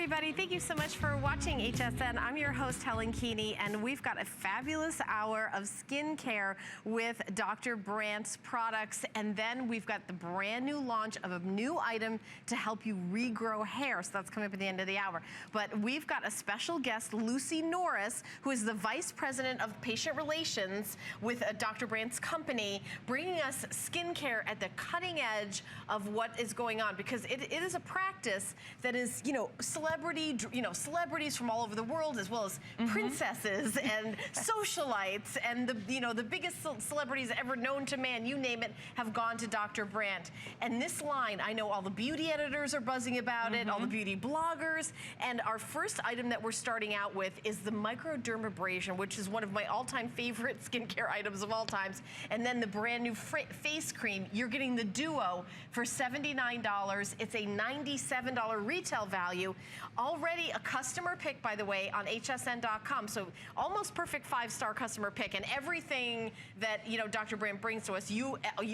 everybody. Thank you so much for watching HSN. I'm your host, Helen Keeney, and we've got a fabulous hour of skincare with Dr. Brandt's products. And then we've got the brand new launch of a new item to help you regrow hair. So that's coming up at the end of the hour. But we've got a special guest, Lucy Norris, who is the Vice President of Patient Relations with Dr. Brandt's company, bringing us skincare at the cutting edge of what is going on, because it is a practice that is, celebrities from all over the world, as well as princesses and socialites and the biggest celebrities ever known to man, you name it, have gone to Dr. Brandt. And this line, I know all the beauty editors are buzzing about it, all the beauty bloggers, and our first item that we're starting out with is the microdermabrasion, which is one of my all-time favorite skincare items of all times. And then the brand new face cream, you're getting the duo for $79. It's a $97 retail value. Already a customer pick, by the way, on hsn.com. So almost perfect 5-star customer pick, and everything that Dr. Brandt brings to us,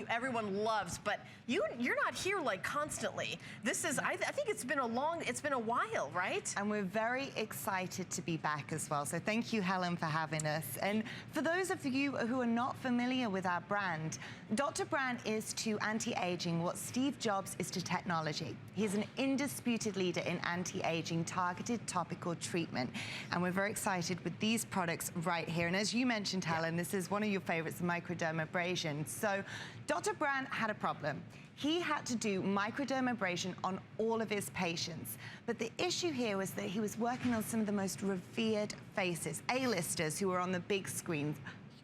everyone loves. But you're not here like constantly. This is, I think it's been a while, right? And we're very excited to be back as well. So thank you, Helen, for having us. And for those of you who are not familiar with our brand, Dr. Brandt is to anti-aging what Steve Jobs is to technology. He's an indisputed leader in anti-aging targeted topical treatment. And we're very excited with these products right here. And as you mentioned, Helen, this is one of your favorites, microdermabrasion. So Dr. Brandt had a problem. He had to do microdermabrasion on all of his patients. But the issue here was that he was working on some of the most revered faces, A-listers who were on the big screens,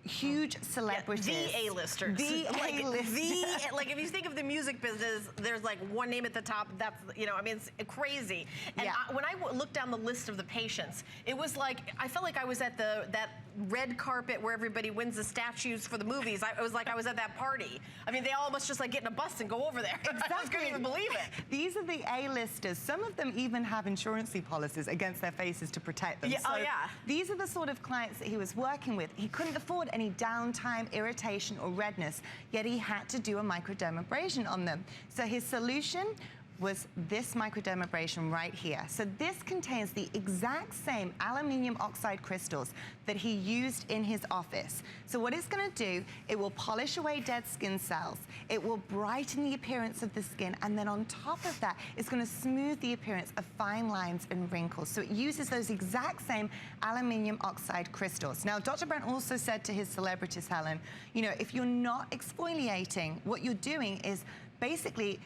huge celebrities. Yeah, the A-listers. The A-listers. Like if you think of the music business, there's like one name at the top. That's, I mean, it's crazy. And when I looked down the list of the patients, it was like, I felt like I was at that red carpet where everybody wins the statues for the movies. It was like I was at that party. I mean, they all must just like get in a bus and go over there. Exactly. I just couldn't even believe it. These are the A-listers. Some of them even have insurance policies against their faces to protect them. Yeah, so yeah. These are the sort of clients that he was working with. He couldn't afford any downtime, irritation, or redness, yet he had to do a microdermabrasion on them. So his solution was this microdermabrasion right here. So this contains the exact same aluminium oxide crystals that he used in his office. So what it's gonna do, it will polish away dead skin cells, it will brighten the appearance of the skin, and then on top of that, it's gonna smooth the appearance of fine lines and wrinkles. So it uses those exact same aluminium oxide crystals. Now, Dr. Brandt also said to his celebrities, Helen, if you're not exfoliating, what you're doing is basically,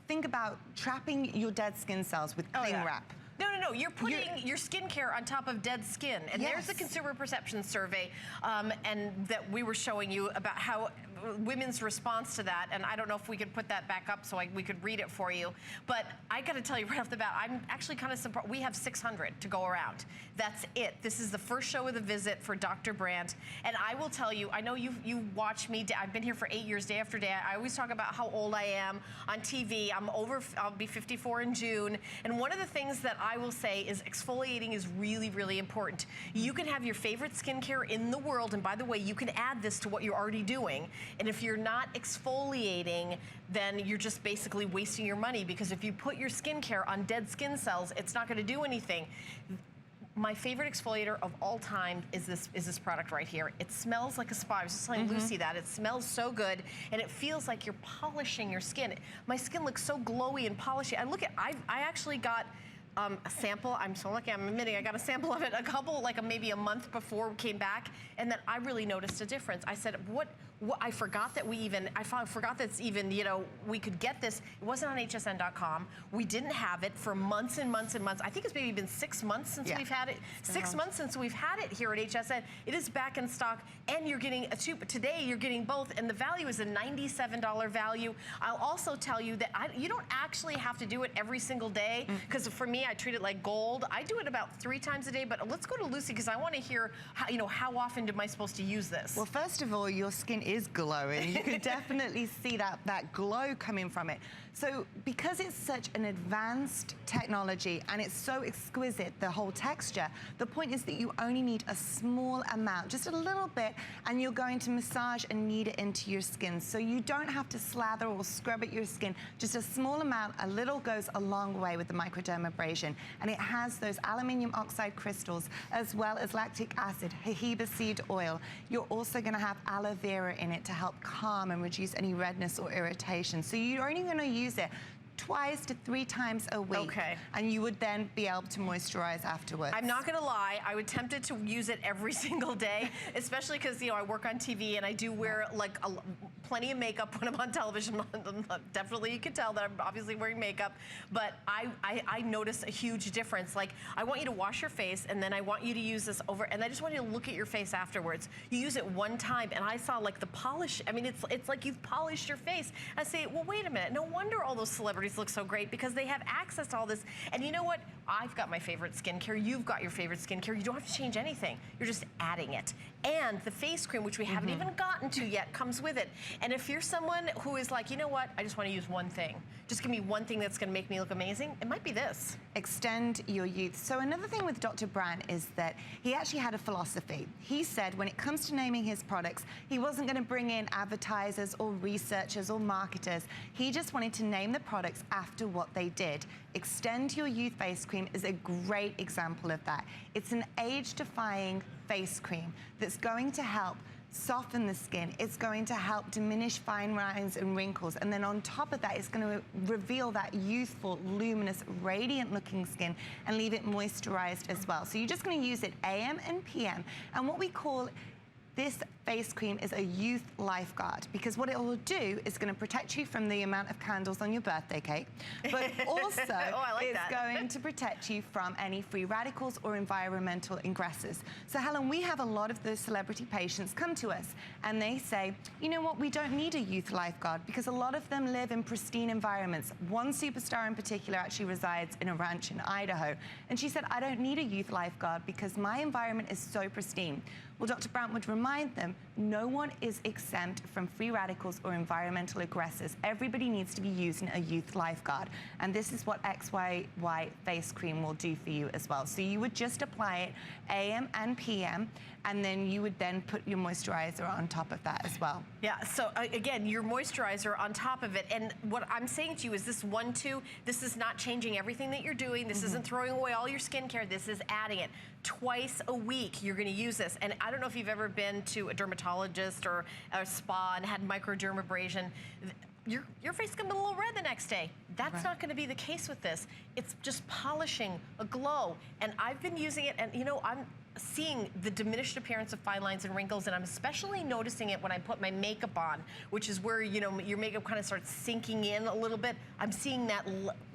think about trapping your dead skin cells with cling wrap. No, you're putting your skincare on top of dead skin. And there's the Consumer Perception Survey, and that we were showing you about how women's response to that, and I don't know if we could put that back up so we could read it for you. But I gotta tell you right off the bat, I'm actually kind of surprised. We have 600 to go around. That's it. This is the first show of the visit for Dr. Brandt. And I will tell you, I know you watch me, I've been here for 8 years, day after day. I always talk about how old I am on TV. I'll be 54 in June. And one of the things that I will say is exfoliating is really, really important. You can have your favorite skincare in the world, and by the way, you can add this to what you're already doing. And if you're not exfoliating, then you're just basically wasting your money, because if you put your skincare on dead skin cells, it's not gonna do anything. My favorite exfoliator of all time is this product right here. It smells like a spa. I was just telling Lucy that. It smells so good, and it feels like you're polishing your skin. My skin looks so glowy and polishy. I actually got a sample. I'm so lucky, I'm admitting I got a sample of it maybe a month before we came back, and then I really noticed a difference. I said, I forgot that we could get this. It wasn't on hsn.com. We didn't have it for months and months and months. I think it's maybe been 6 months since we've had it. 6 months since we've had it here at HSN. It is back in stock, and you're getting today you're getting both, and the value is a $97 value. I'll also tell you that you don't actually have to do it every single day, because for me, I treat it like gold. I do it about 3 times a day, but let's go to Lucy, because I want to hear how often am I supposed to use this? Well, first of all, your skin is glowing. You can definitely see that glow coming from it. So because it's such an advanced technology and it's so exquisite, the whole texture, the point is that you only need a small amount, just a little bit, and you're going to massage and knead it into your skin. So you don't have to slather or scrub at your skin. Just a small amount, a little goes a long way with the microdermabrasion. And it has those aluminium oxide crystals as well as lactic acid, jojoba seed oil. You're also going to have aloe vera in it to help calm and reduce any redness or irritation. So you're only going to use it 2 to 3 times a week. Okay. And you would then be able to moisturize afterwards. I'm not gonna lie, I would tempted to use it every single day, especially because, you know, I work on TV and I do wear like plenty of makeup when I'm on television. Definitely you can tell that I'm obviously wearing makeup, but I notice a huge difference. Like, I want you to wash your face and then I want you to use this over, and I just want you to look at your face afterwards. You use it one time and I saw like the polish. I mean, it's like you've polished your face. I say, well, wait a minute, no wonder all those celebrities look so great, because they have access to all this. And you know what? I've got my favorite skincare. You've got your favorite skincare. You don't have to change anything. You're just adding it. And the face cream, which we haven't even gotten to yet, comes with it. And if you're someone who is like, you know what? I just want to use one thing. Just give me one thing that's going to make me look amazing. It might be this. Extend your youth. So another thing with Dr. Brandt is that he actually had a philosophy. He said when it comes to naming his products, he wasn't going to bring in advertisers or researchers or marketers. He just wanted to name the products after what they did. Extend Your Youth Face Cream is a great example of that. It's an age-defying face cream that's going to help soften the skin. It's going to help diminish fine lines and wrinkles. And then on top of that, it's going to reveal that youthful, luminous, radiant looking skin and leave it moisturized as well. So you're just going to use it AM and PM. And what we call this face cream is a youth lifeguard, because what it will do is going to protect you from the amount of candles on your birthday cake, but also it's going to protect you from any free radicals or environmental ingressors. So Helen, we have a lot of those celebrity patients come to us and they say, you know what, we don't need a youth lifeguard, because a lot of them live in pristine environments. One superstar in particular actually resides in a ranch in Idaho, and she said, I don't need a youth lifeguard because my environment is so pristine. Well, Dr. Brandt would remind them, no one is exempt from free radicals or environmental aggressors. Everybody needs to be using a youth lifeguard. And this is what XYY face cream will do for you as well. So you would just apply it AM and PM, and then you would then put your moisturizer on top of that as well. Yeah, so again, your moisturizer on top of it. And what I'm saying to you is this 1-2, this is not changing everything that you're doing. This isn't throwing away all your skincare. This is adding it. Twice a week, you're gonna use this. And I don't know if you've ever been to a dermatologist or a spa and had microdermabrasion. Your face is gonna be a little red the next day. That's not gonna be the case with this. It's just polishing, a glow. And I've been using it, and you know, I'm seeing the diminished appearance of fine lines and wrinkles, and I'm especially noticing it when I put my makeup on, which is where, you know, your makeup kind of starts sinking in a little bit. I'm seeing that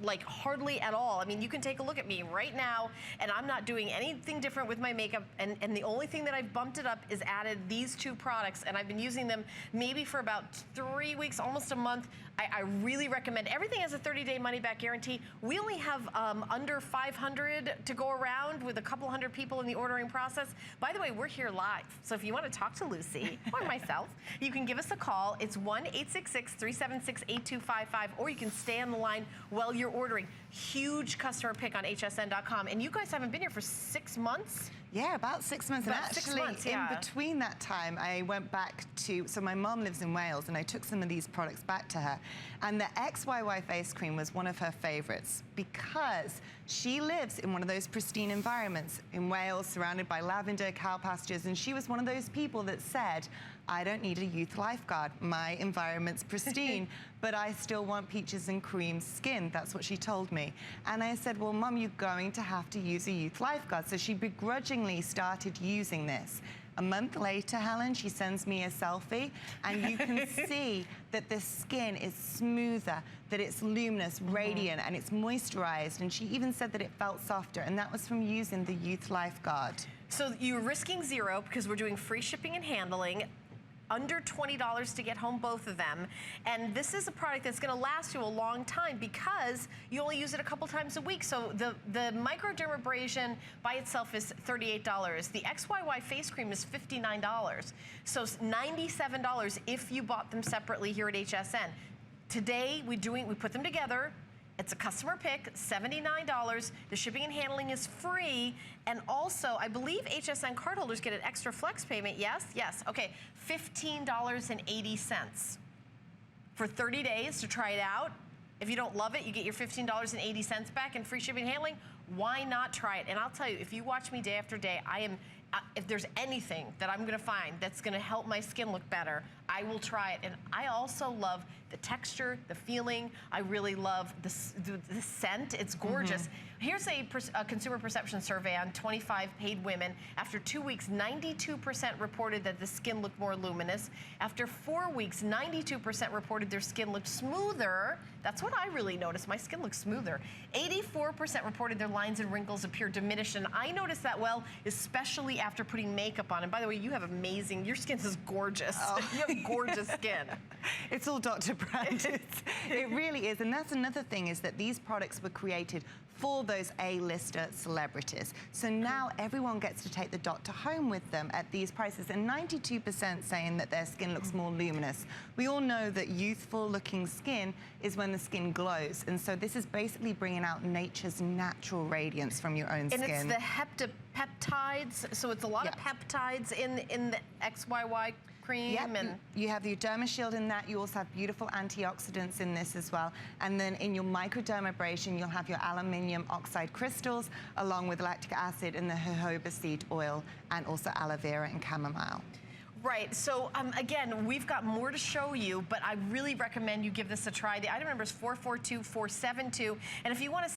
like hardly at all. I mean, you can take a look at me right now, and I'm not doing anything different with my makeup, and the only thing that I've bumped it up is added these 2 products, and I've been using them maybe for about 3 weeks, almost a month. I really recommend. Everything has a 30-day money-back guarantee. We only have under 500 to go around, with a couple hundred people in the ordering process. By the way, we're here live, so if you want to talk to Lucy or myself, you can give us a call. It's 1-866-376-8255, or you can stay on the line while you're ordering. Huge customer pick on hsn.com, and you guys haven't been here for 6 months? Yeah, about 6 months. About and actually, 6 months, yeah. In between that time, I went back to, so my mom lives in Wales, and I took some of these products back to her. And the XYY face cream was one of her favorites, because she lives in one of those pristine environments in Wales, surrounded by lavender, cow pastures, and she was one of those people that said, I don't need a youth lifeguard. My environment's pristine, but I still want peaches and cream skin. That's what she told me. And I said, well, Mom, you're going to have to use a youth lifeguard. So she begrudgingly started using this. A month later, Helen, she sends me a selfie, and you can see that the skin is smoother, that it's luminous, radiant, and it's moisturized. And she even said that it felt softer, and that was from using the Youth Lifeguard. So you're risking 0 because we're doing free shipping and handling. Under $20 to get home, both of them. And this is a product that's gonna last you a long time because you only use it a couple times a week. So the microdermabrasion by itself is $38. The XYY face cream is $59. So $97 if you bought them separately here at HSN. today we put them together. It's a customer pick, $79. The shipping and handling is free. And also, I believe HSN cardholders get an extra flex payment. Yes? Yes. Okay. $15.80 for 30 days to try it out. If you don't love it, you get your $15.80 back and free shipping and handling. Why not try it? And I'll tell you, if you watch me day after day, if there's anything that I'm gonna find that's gonna help my skin look better, I will try it. And I also love the texture, the feeling. I really love the scent. It's gorgeous. Here's a consumer perception survey on 25 paid women. After 2 weeks, 92% reported that the skin looked more luminous. After 4 weeks, 92% reported their skin looked smoother. That's what I really noticed. My skin looks smoother. 84% reported their lines and wrinkles appear diminished. And I noticed that, well, especially after putting makeup on. And by the way, you have amazing, your skin is gorgeous. Oh. You have gorgeous skin. It's all Dr. Brandt. It really is. And that's another thing, is that these products were created for those A-lister celebrities. So now everyone gets to take the doctor home with them at these prices. And 92% saying that their skin looks more luminous. We all know that youthful looking skin is when the skin glows. And so this is basically bringing out nature's natural radiance from your own skin. And it's the peptides. So it's a lot of peptides in the XYY cream. Yep. And you have your Derma Shield in that. You also have beautiful antioxidants in this as well. And then in your microdermabrasion, you'll have your aluminium oxide crystals along with lactic acid and the jojoba seed oil, and also aloe vera and chamomile. Right, so again, we've got more to show you, but I really recommend you give this a try. The item number is 442472, and if you want to